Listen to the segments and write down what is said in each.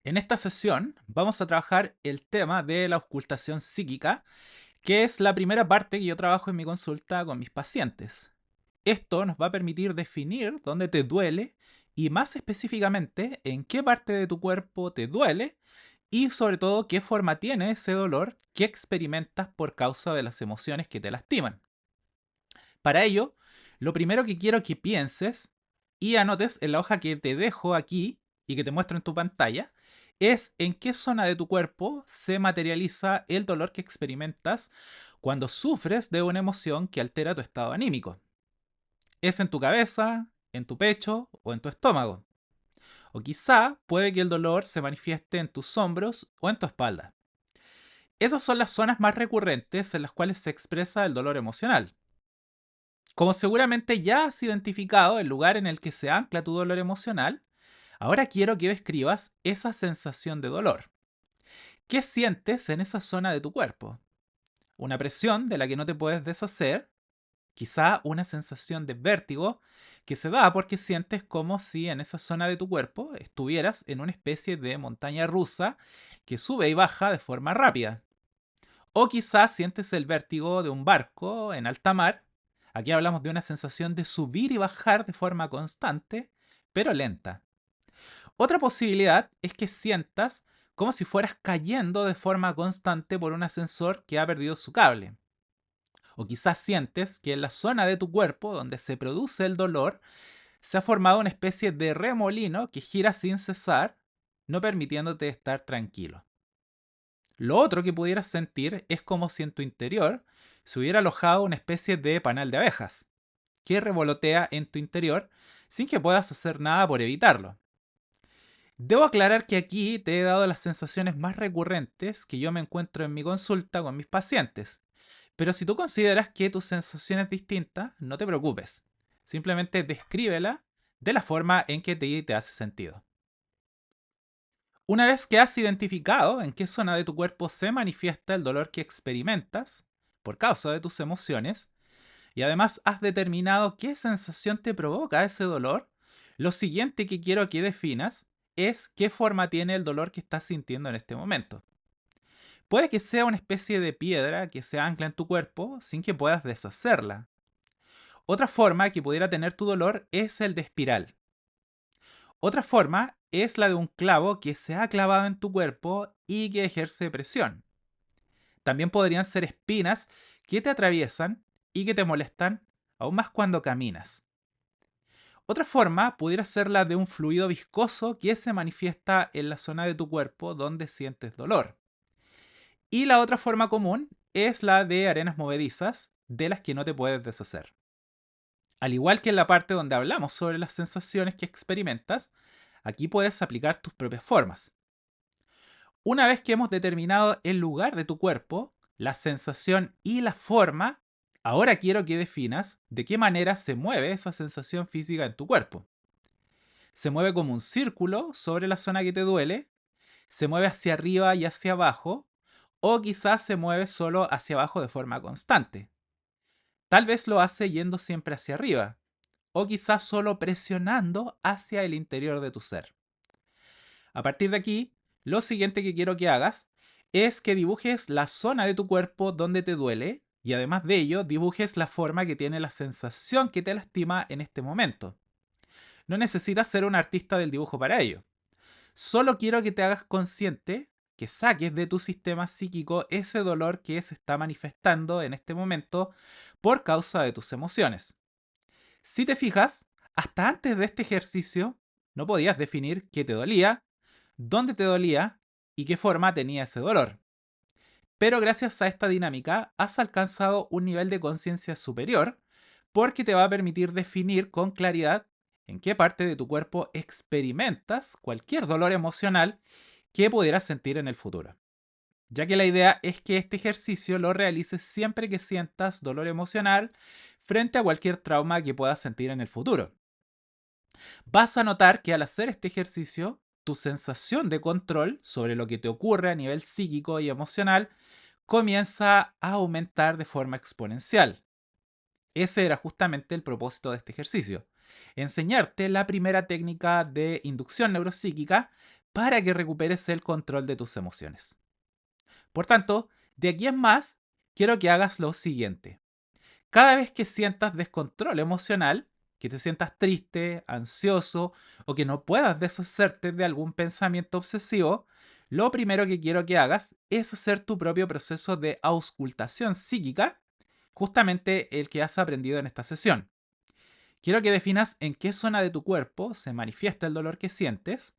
En esta sesión vamos a trabajar el tema de la auscultación psíquica, que es la primera parte que yo trabajo en mi consulta con mis pacientes. Esto nos va a permitir definir dónde te duele y más específicamente en qué parte de tu cuerpo te duele y sobre todo qué forma tiene ese dolor que experimentas por causa de las emociones que te lastiman. Para ello, lo primero que quiero que pienses y anotes en la hoja que te dejo aquí y que te muestro en tu pantalla es en qué zona de tu cuerpo se materializa el dolor que experimentas cuando sufres de una emoción que altera tu estado anímico. ¿Es en tu cabeza, en tu pecho o en tu estómago? O quizá puede que el dolor se manifieste en tus hombros o en tu espalda. Esas son las zonas más recurrentes en las cuales se expresa el dolor emocional. Como seguramente ya has identificado el lugar en el que se ancla tu dolor emocional, ahora quiero que describas esa sensación de dolor. ¿Qué sientes en esa zona de tu cuerpo? ¿Una presión de la que no te puedes deshacer? Quizá una sensación de vértigo que se da porque sientes como si en esa zona de tu cuerpo estuvieras en una especie de montaña rusa que sube y baja de forma rápida. O quizás sientes el vértigo de un barco en alta mar. Aquí hablamos de una sensación de subir y bajar de forma constante, pero lenta. Otra posibilidad es que sientas como si fueras cayendo de forma constante por un ascensor que ha perdido su cable. O quizás sientes que en la zona de tu cuerpo donde se produce el dolor se ha formado una especie de remolino que gira sin cesar, no permitiéndote estar tranquilo. Lo otro que pudieras sentir es como si en tu interior se hubiera alojado una especie de panal de abejas, que revolotea en tu interior sin que puedas hacer nada por evitarlo. Debo aclarar que aquí te he dado las sensaciones más recurrentes que yo me encuentro en mi consulta con mis pacientes, pero si tú consideras que tu sensación es distinta, no te preocupes. Simplemente descríbela de la forma en que te hace sentido. Una vez que has identificado en qué zona de tu cuerpo se manifiesta el dolor que experimentas por causa de tus emociones, y además has determinado qué sensación te provoca ese dolor, lo siguiente que quiero que definas es qué forma tiene el dolor que estás sintiendo en este momento. Puede que sea una especie de piedra que se ancla en tu cuerpo sin que puedas deshacerla. Otra forma que pudiera tener tu dolor es el de espiral. Otra forma es la de un clavo que se ha clavado en tu cuerpo y que ejerce presión. También podrían ser espinas que te atraviesan y que te molestan aún más cuando caminas. Otra forma pudiera ser la de un fluido viscoso que se manifiesta en la zona de tu cuerpo donde sientes dolor. Y la otra forma común es la de arenas movedizas de las que no te puedes deshacer. Al igual que en la parte donde hablamos sobre las sensaciones que experimentas, aquí puedes aplicar tus propias formas. Una vez que hemos determinado el lugar de tu cuerpo, la sensación y la forma, ahora quiero que definas de qué manera se mueve esa sensación física en tu cuerpo. ¿Se mueve como un círculo sobre la zona que te duele? ¿Se mueve hacia arriba y hacia abajo? ¿O quizás se mueve solo hacia abajo de forma constante? Tal vez lo hace yendo siempre hacia arriba, o quizás solo presionando hacia el interior de tu ser. A partir de aquí, lo siguiente que quiero que hagas es que dibujes la zona de tu cuerpo donde te duele y además de ello dibujes la forma que tiene la sensación que te lastima en este momento. No necesitas ser un artista del dibujo para ello. Solo quiero que te hagas consciente, que saques de tu sistema psíquico ese dolor que se está manifestando en este momento por causa de tus emociones. Si te fijas, hasta antes de este ejercicio no podías definir qué te dolía, dónde te dolía y qué forma tenía ese dolor. Pero gracias a esta dinámica has alcanzado un nivel de conciencia superior porque te va a permitir definir con claridad en qué parte de tu cuerpo experimentas cualquier dolor emocional que pudieras sentir en el futuro. Ya que la idea es que este ejercicio lo realices siempre que sientas dolor emocional frente a cualquier trauma que puedas sentir en el futuro. Vas a notar que al hacer este ejercicio, tu sensación de control sobre lo que te ocurre a nivel psíquico y emocional comienza a aumentar de forma exponencial. Ese era justamente el propósito de este ejercicio. Enseñarte la primera técnica de inducción neuropsíquica para que recuperes el control de tus emociones. Por tanto, de aquí en más, quiero que hagas lo siguiente. Cada vez que sientas descontrol emocional, que te sientas triste, ansioso o que no puedas deshacerte de algún pensamiento obsesivo, lo primero que quiero que hagas es hacer tu propio proceso de auscultación psíquica, justamente el que has aprendido en esta sesión. Quiero que definas en qué zona de tu cuerpo se manifiesta el dolor que sientes,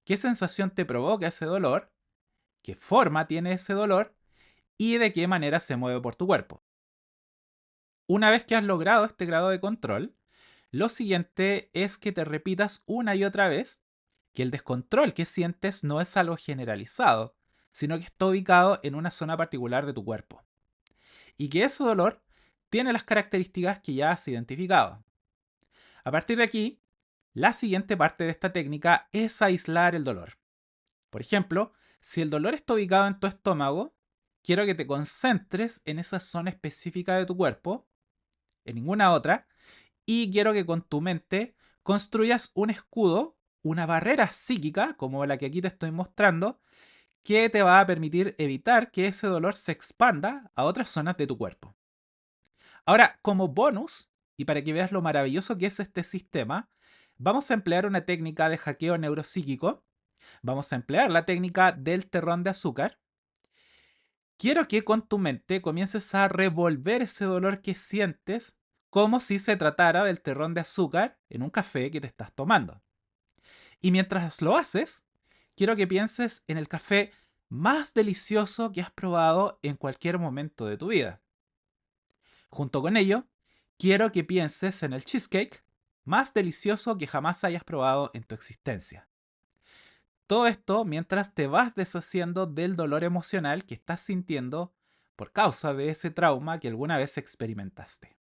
qué sensación te provoca ese dolor, qué forma tiene ese dolor y de qué manera se mueve por tu cuerpo. Una vez que has logrado este grado de control, lo siguiente es que te repitas una y otra vez que el descontrol que sientes no es algo generalizado, sino que está ubicado en una zona particular de tu cuerpo. Y que ese dolor tiene las características que ya has identificado. A partir de aquí, la siguiente parte de esta técnica es aislar el dolor. Por ejemplo, si el dolor está ubicado en tu estómago, quiero que te concentres en esa zona específica de tu cuerpo, en ninguna otra, y quiero que con tu mente construyas un escudo, una barrera psíquica, como la que aquí te estoy mostrando, que te va a permitir evitar que ese dolor se expanda a otras zonas de tu cuerpo. Ahora, como bonus, y para que veas lo maravilloso que es este sistema, vamos a emplear una técnica de hackeo neuropsíquico. Vamos a emplear la técnica del terrón de azúcar. Quiero que con tu mente comiences a revolver ese dolor que sientes como si se tratara del terrón de azúcar en un café que te estás tomando. Y mientras lo haces, quiero que pienses en el café más delicioso que has probado en cualquier momento de tu vida. Junto con ello, quiero que pienses en el cheesecake más delicioso que jamás hayas probado en tu existencia. Todo esto mientras te vas deshaciendo del dolor emocional que estás sintiendo por causa de ese trauma que alguna vez experimentaste.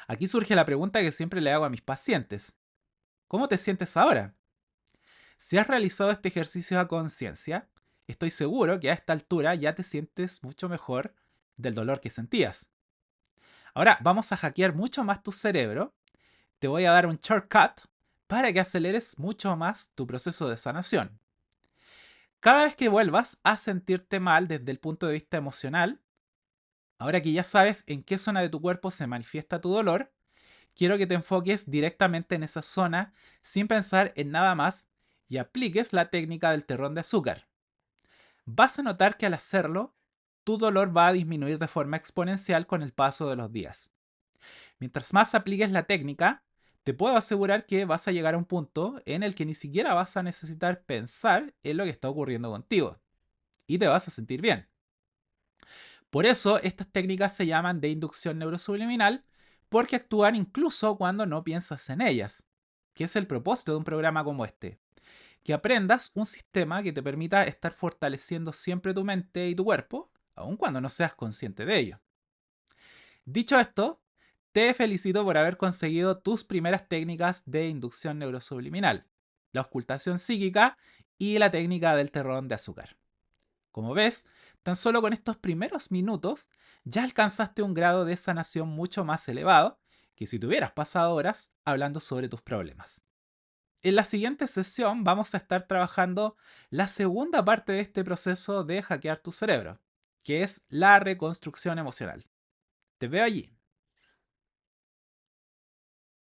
Aquí surge la pregunta que siempre le hago a mis pacientes. ¿Cómo te sientes ahora? Si has realizado este ejercicio a conciencia, estoy seguro que a esta altura ya te sientes mucho mejor del dolor que sentías. Ahora vamos a hackear mucho más tu cerebro. Te voy a dar un shortcut para que aceleres mucho más tu proceso de sanación. Cada vez que vuelvas a sentirte mal desde el punto de vista emocional, ahora que ya sabes en qué zona de tu cuerpo se manifiesta tu dolor, quiero que te enfoques directamente en esa zona sin pensar en nada más y apliques la técnica del terrón de azúcar. Vas a notar que al hacerlo, tu dolor va a disminuir de forma exponencial con el paso de los días. Mientras más apliques la técnica, te puedo asegurar que vas a llegar a un punto en el que ni siquiera vas a necesitar pensar en lo que está ocurriendo contigo y te vas a sentir bien. Por eso estas técnicas se llaman de inducción neurosubliminal, porque actúan incluso cuando no piensas en ellas, que es el propósito de un programa como este, que aprendas un sistema que te permita estar fortaleciendo siempre tu mente y tu cuerpo, aun cuando no seas consciente de ello. Dicho esto, te felicito por haber conseguido tus primeras técnicas de inducción neurosubliminal, la ocultación psíquica y la técnica del terrón de azúcar. Como ves, tan solo con estos primeros minutos ya alcanzaste un grado de sanación mucho más elevado que si te hubieras pasado horas hablando sobre tus problemas. En la siguiente sesión vamos a estar trabajando la segunda parte de este proceso de hackear tu cerebro, que es la reconstrucción emocional. Te veo allí.